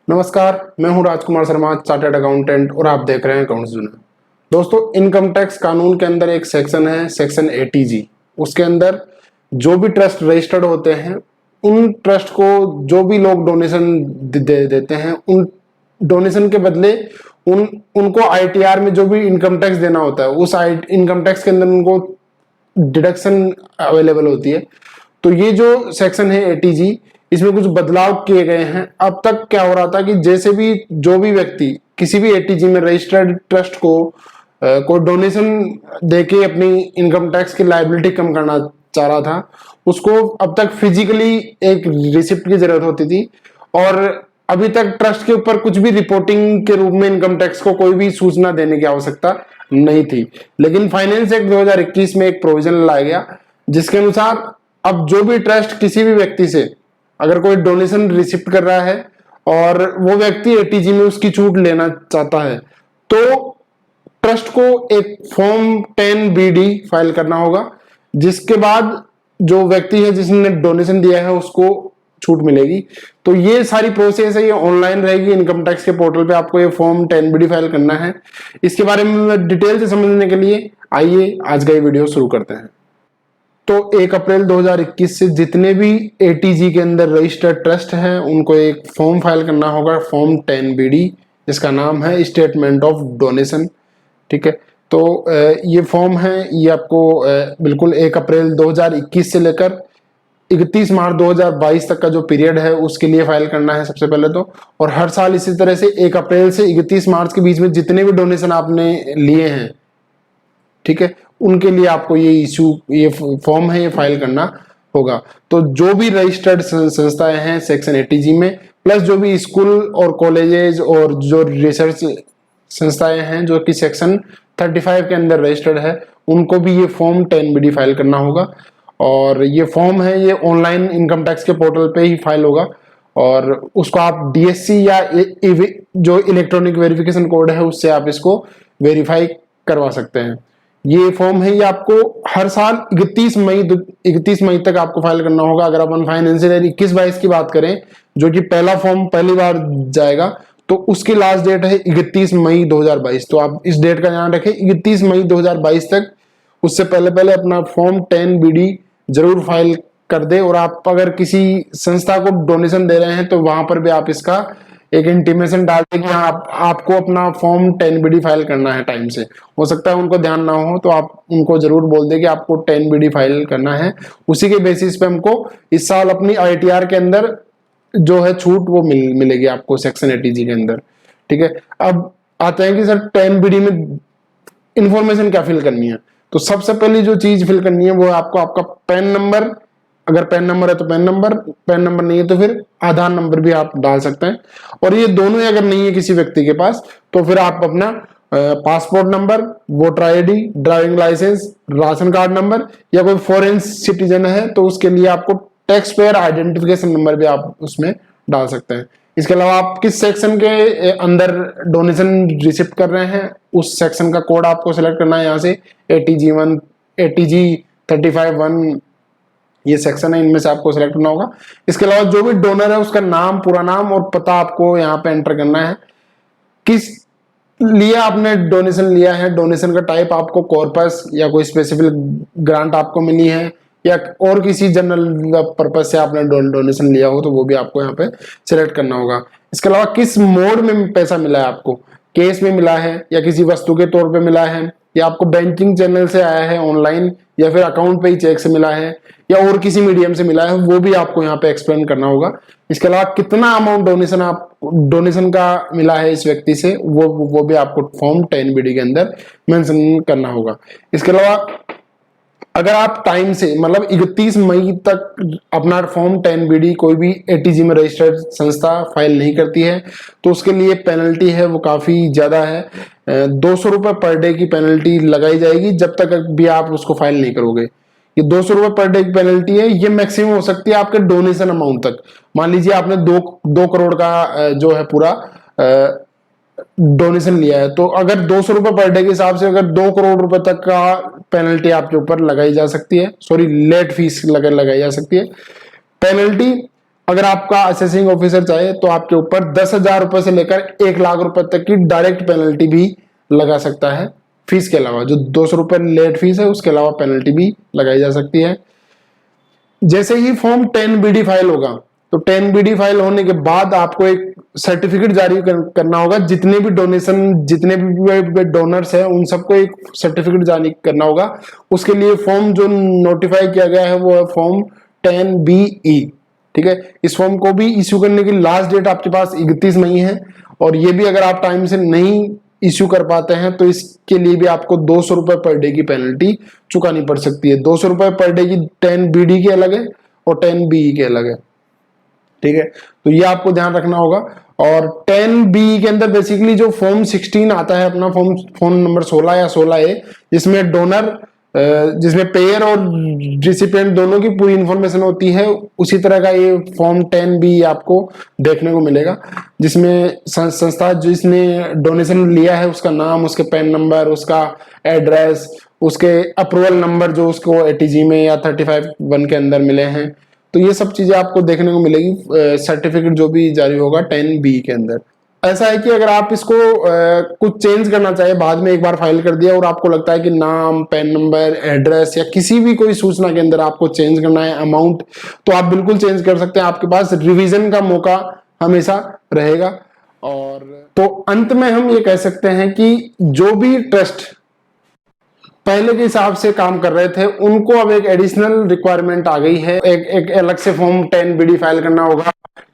नमस्कार, मैं हूं राजकुमार शर्मा, चार्टर्ड अकाउंटेंट और आप देख रहे हैं अकाउंट्स दुनिया। दोस्तों, इनकम टैक्स कानून के अंदर एक सेक्शन है, सेक्शन 80G। उसके अंदर जो भी ट्रस्ट रजिस्टर्ड होते हैं, उन ट्रस्ट को जो भी लोग डोनेशन देते हैं, उन डोनेशन के बदले उनको ITR में जो भी इनकम टैक्स देना होता है, उस इनकम टैक्स के अंदर उनको डिडक्शन अवेलेबल होती है। तो ये जो सेक्शन है 80G, इसमें कुछ बदलाव किए गए हैं। अब तक क्या हो रहा था कि जैसे भी जो भी व्यक्ति किसी भी 80G में रजिस्टर्ड ट्रस्ट को डोनेशन देके अपनी इनकम टैक्स की लायबिलिटी कम करना चाह रहा था, उसको अब तक फिजिकली एक रिसिप्ट की जरूरत होती थी। और अभी तक ट्रस्ट के ऊपर कुछ भी रिपोर्टिंग के रूप में इनकम टैक्स को कोई भी सूचना देने की आवश्यकता नहीं थी। लेकिन फाइनेंस एक्ट 2021 में एक प्रोविजन लाया गया, जिसके अनुसार अब जो भी ट्रस्ट किसी भी व्यक्ति से अगर कोई डोनेशन रिसिप्ट कर रहा है और वो व्यक्ति 80G में उसकी छूट लेना चाहता है, तो ट्रस्ट को एक फॉर्म 10BD फाइल करना होगा, जिसके बाद जो व्यक्ति है जिसने डोनेशन दिया है उसको छूट मिलेगी। तो ये सारी प्रोसेस है, ये ऑनलाइन रहेगी। इनकम टैक्स के पोर्टल पे आपको ये फॉर्म 10BD फाइल करना है। इसके बारे में डिटेल से समझने के लिए आइए आज का ये वीडियो शुरू करते हैं। तो 1 अप्रैल 2021 से जितने भी 80G के अंदर रजिस्टर्ड ट्रस्ट हैं, उनको एक फॉर्म फाइल करना होगा, फॉर्म 10BD, जिसका नाम है स्टेटमेंट ऑफ डोनेशन। ठीक है, तो ये फॉर्म है, ये आपको बिल्कुल 1 अप्रैल 2021 से लेकर 31 मार्च 2022 तक का जो पीरियड है उसके लिए फाइल करना है सबसे पहले तो। और हर साल इसी तरह से 1 अप्रैल से 31 मार्च के बीच में जितने भी डोनेशन आपने लिए हैं, ठीक है, उनके लिए आपको ये फॉर्म है, ये फाइल करना होगा। तो जो भी रजिस्टर्ड संस्थाएं हैं सेक्शन 80G में, प्लस जो भी स्कूल और कॉलेजेस और जो रिसर्च संस्थाएं हैं जो कि सेक्शन 35 के अंदर रजिस्टर्ड है, उनको भी ये फॉर्म 10BD फाइल करना होगा। और ये फॉर्म है, ये ऑनलाइन इनकम टैक्स के पोर्टल पे ही फाइल होगा और उसको आप DSC या जो इलेक्ट्रॉनिक वेरिफिकेशन कोड है उससे आप इसको वेरीफाई करवा सकते हैं। ये फॉर्म है, ये आपको हर साल 31 मई तक आपको फाइल करना होगा। अगर अपन फाइनेंशियल ईयर 21-22 की बात करें, जो कि पहला फॉर्म पहली बार जाएगा, तो उसकी लास्ट डेट है 31 मई 2022। तो आप इस डेट का ध्यान रखें, 31 मई 2022 तक। उससे पहले पहले अपना फॉर्म 10BD जरूर फाइल कर दे। और आप अगर किसी संस्था को डोनेशन दे रहे हैं तो वहां पर भी आप इसका एक इंटीमेशन डाल दें कि आपको अपना फॉर्म 10BD फाइल करना है टाइम से। हो सकता है उनको ध्यान ना हो, तो आप उनको जरूर बोल दें कि आपको 10BD फाइल करना है। उसी के बेसिस पे हमको इस साल अपनी ITR के अंदर जो है छूट वो मिलेगी आपको सेक्शन 80G के अंदर। ठीक है, अब आते हैं कि सर 10BD में इंफॉर्मेशन क्या फिल करनी है। तो सबसे पहली जो चीज फिल करनी है वो है आपको आपका पैन नंबर। अगर पैन नंबर है तो पैन नंबर नहीं है तो फिर आधार नंबर भी आप डाल सकते हैं। और ये दोनों ही अगर नहीं है किसी व्यक्ति के पास, तो फिर आप अपना passport number, voter ID, driving licence, ration card number, या कोई फॉरेन सिटीजन है तो उसके लिए आपको टैक्स पेयर आइडेंटिफिकेशन नंबर भी आप उसमें डाल सकते हैं। इसके अलावा आप किस सेक्शन के अंदर डोनेशन रिसिप्ट कर रहे हैं, उस सेक्शन का कोड आपको सिलेक्ट करना है। यहाँ से 80G1, 80G 35(1) ये सेक्शन है, इनमें से आपको सिलेक्ट करना होगा। इसके अलावा जो भी डोनर है उसका नाम, पूरा नाम और पता आपको यहाँ पे एंटर करना है। किस लिए आपने डोनेशन लिया है, डोनेशन का टाइप आपको कॉर्पस या कोई स्पेसिफिक ग्रांट आपको मिली है, या और किसी जनरल पर्पज से आपने डोनेशन लिया हो, तो वो भी आपको यहाँ पे सिलेक्ट करना होगा। इसके अलावा किस मोड में पैसा मिला है आपको, कैश में मिला है या किसी वस्तु के तौर पे मिला है, या आपको बैंकिंग चैनल से आया है ऑनलाइन, या फिर अकाउंट पे ही चेक से मिला है, या और किसी मीडियम से मिला है, वो भी आपको यहाँ पे एक्सप्लेन करना होगा। इसके अलावा कितना अमाउंट डोनेशन का मिला है इस व्यक्ति से, वो भी आपको फॉर्म 10BD के अंदर मेंशन करना होगा। इसके अलावा अगर आप टाइम से मतलब 31 मई तक अपना फॉर्म 10BD कोई भी 80G में रजिस्टर्ड संस्था फाइल नहीं करती है, तो उसके लिए पेनल्टी है वो काफी ज्यादा है। 200 रुपए पर डे की पेनल्टी लगाई जाएगी जब तक भी आप उसको फाइल नहीं करोगे। ये 200 रुपए पर डे की पेनल्टी है, ये मैक्सिमम हो सकती है आपके डोनेशन अमाउंट तक। मान लीजिए आपने 2 करोड़ का जो है पूरा डोनेशन लिया है, तो अगर 200 रुपए पर डे के हिसाब से अगर 2 करोड़ रुपए तक का पेनल्टी आपके ऊपर लगाई जा सकती है, सॉरी लेट फीस लगाई जा सकती है। पेनल्टी अगर आपका असेसिंग ऑफिसर चाहे तो आपके ऊपर 10,000 रुपए से लेकर 1 लाख रुपए तक की डायरेक्ट पेनल्टी भी लगा सकता है। फीस के अलावा जो 200 रुपए लेट फीस है उसके अलावा पेनल्टी भी लगाई जा सकती है। जैसे ही फॉर्म 10BD फाइल होगा तो 10BD फाइल होने के बाद आपको एक सर्टिफिकेट जारी करना होगा। जितने भी डोनेशन, जितने भी डोनर्स हैं उन सबको एक सर्टिफिकेट जारी करना होगा। उसके लिए फॉर्म जो नोटिफाई किया गया है वो है फॉर्म 10BE। ठीक है, इस फॉर्म को भी इश्यू करने की लास्ट डेट आपके पास 31 मई है, और ये भी अगर आप टाइम से नहीं इश्यू कर पाते हैं तो इसके लिए भी आपको 200 रुपए पर डे की पेनल्टी चुकानी पड़ सकती है। 200 रुपए पर डे की 10BD के अलग है और 10BE के अलग है। ठीक है, तो ये आपको ध्यान रखना होगा। और 10BE के अंदर बेसिकली जो फॉर्म 16 आता है अपना, फॉर्म नंबर 16 या 16A, जिसमें डोनर, जिसमें पेयर और रिसिपिएंट दोनों की पूरी इंफॉर्मेशन होती है, उसी तरह का ये फॉर्म 10BE आपको देखने को मिलेगा, जिसमें संस्था जिसने डोनेशन लिया है उसका नाम, उसके पैन नंबर, उसका एड्रेस, उसके अप्रूवल नंबर जो उसको ATG में या 35(1) के अंदर मिले हैं, तो ये सब चीजें आपको देखने को मिलेगी सर्टिफिकेट जो भी जारी होगा 10BE के अंदर। ऐसा है कि अगर आप इसको कुछ चेंज करना चाहे, बाद में एक बार फाइल कर दिया और आपको लगता है कि नाम, पैन नंबर, एड्रेस या किसी भी कोई सूचना के अंदर आपको चेंज करना है अमाउंट, तो आप बिल्कुल चेंज कर सकते हैं। आपके पास रिवीजन का मौका हमेशा रहेगा। और तो अंत में हम ये कह सकते हैं कि जो भी ट्रस्ट पहले के हिसाब से काम कर रहे थे उनको अब एक एडिशनल रिक्वायरमेंट आ गई है। एक अलग से फॉर्म 10BD फाइल करना होगा,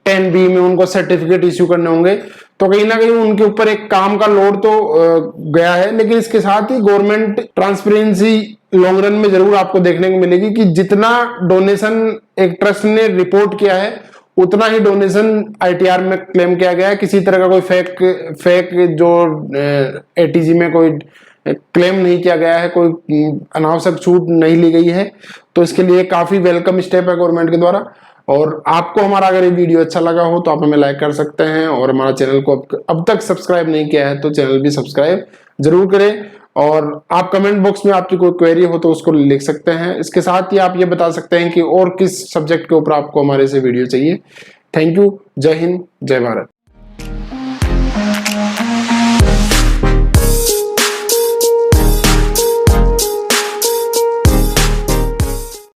10BE में उनको सर्टिफिकेट इश्यू करने होंगे, तो कहीं ना कहीं उनके ऊपर एक काम का लोड तो गया है। लेकिन इसके साथ ही गवर्नमेंट ट्रांसपेरेंसी लॉन्ग रन में जरूर आपको देखने को मिलेगी कि जितना डोनेशन एक ट्रस्ट ने रिपोर्ट किया है उतना ही डोनेशन ITR में क्लेम किया गया है। किसी तरह का कोई फेक जो ATG में कोई क्लेम नहीं किया गया है, कोई अनावश्यक छूट नहीं ली गई है। तो इसके लिए काफी वेलकम स्टेप है गवर्नमेंट के द्वारा। और आपको हमारा अगर ये वीडियो अच्छा लगा हो तो आप हमें लाइक कर सकते हैं, और हमारा चैनल को अब तक सब्सक्राइब नहीं किया है तो चैनल भी सब्सक्राइब जरूर करें। और आप कमेंट बॉक्स में आपकी कोई क्वेरी हो तो उसको लिख सकते हैं। इसके साथ ही आप ये बता सकते हैं कि और किस सब्जेक्ट के ऊपर आपको हमारे से वीडियो चाहिए। Thank you. जय हिंद, जय भारत।